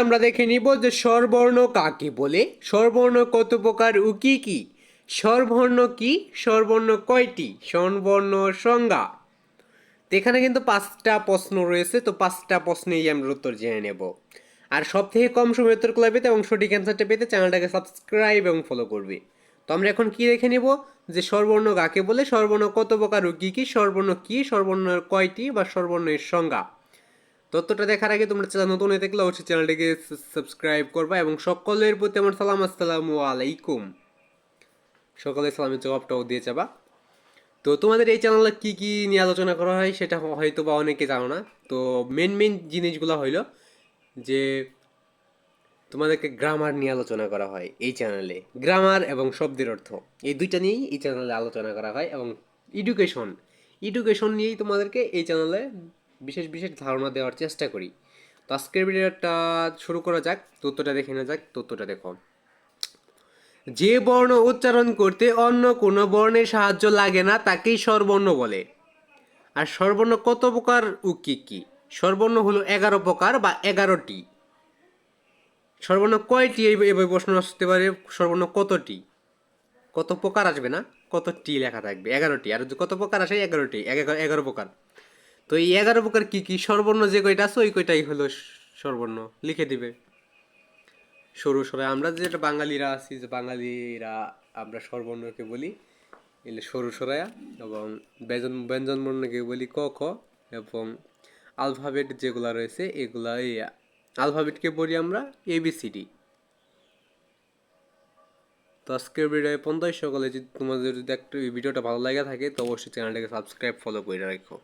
আমরা দেখে নিব যে স্বরবর্ণ কাকে বলে, স্বরবর্ণ কত প্রকার ও কি কি, স্বরবর্ণ কি, স্বরবর্ণ কয়টি, স্বরবর্ণ সংজ্ঞা। তো এখানে কিন্তু 5টা প্রশ্ন রয়েছে, তো 5টা প্রশ্নেই আমরা উত্তর জেনে নেব। আর সব থেকে কম সময় উত্তরগুলো পেতে এবং সঠিক অ্যান্সারটা পেতে চ্যানেলটাকে সাবস্ক্রাইব এবং ফলো করবে। তো আমরা এখন কি দেখে নেব যে স্বরবর্ণ কাকে বলে, স্বরবর্ণ কত প্রকার ও কি কি, স্বরবর্ণ কি, স্বরবর্ণের কয়টি বা স্বরবর্ণের সংজ্ঞা। তথ্যটা দেখার আগে তোমরা চ্যানেল নতুন হয়ে থাকলে অবশ্যই চ্যানেলটিকে সাবস্ক্রাইব করবা এবং সকলের প্রতি আমার সালাম, আসসালামু আলাইকুম। সকলের সালামের জবাবটাও দিয়ে যাবা। তো তোমাদের এই চ্যানেলে কি কি নিয়ে আলোচনা করা হয় সেটা হয়তো বা অনেকে জানো না। তো মেন জিনিসগুলো হইলো যে তোমাদেরকে গ্রামার নিয়ে আলোচনা করা হয় এই চ্যানেলে, গ্রামার এবং শব্দের অর্থ, এই দুইটা নিয়েই এই চ্যানেলে আলোচনা করা হয়। এবং এডুকেশন এডুকেশন নিয়েই তোমাদেরকে এই চ্যানেলে বিশেষ বিশেষ ধারণা দেওয়ার চেষ্টা করি। তো আজকের ভিডিওটা শুরু করা যাক, তথ্যটা দেখে নেওয়া যাক। তথ্যটা দেখো, যে বর্ণ উচ্চারণ করতে অন্য কোনো বর্ণের সাহায্য লাগে না তাকেই স্বরবর্ণ বলে। আর স্বরবর্ণ কত প্রকার ও কি কি? স্বরবর্ণ হলো 11 প্রকার বা 11টি। স্বরবর্ণ কয়টি এভাবে প্রশ্ন আসতে পারে, স্বরবর্ণ কতটি, কত প্রকার আসবে না, কতটি লেখা থাকবে, 11টি। আর কত প্রকার আসে 11টি, 11 প্রকার। তো এই 11 প্রকার কি কি, স্বরবর্ণ যে কয়টা আছে ওই কয়টাই হলো স্বরবর্ণ, লিখে দিবে। সরু সরাই আমরা যেটা বাঙালিরা আছি, যে বাঙালিরা আমরা স্বরবর্ণকে বলি এলে সরু সরায়া, এবং ব্যঞ্জন বর্ণকে বলি ক খ, এবং আলফাবেট যেগুলা রয়েছে এগুলা এই আলফাবেটকে বলি আমরা ABCD। তো আজকের ভিডিও পর্যন্ত। সকলে যদি তোমাদের যদি একটু এই ভিডিওটা ভালো লাগে থাকে তো অবশ্যই চ্যানেলটাকে সাবস্ক্রাইব ফলো করে রাখো।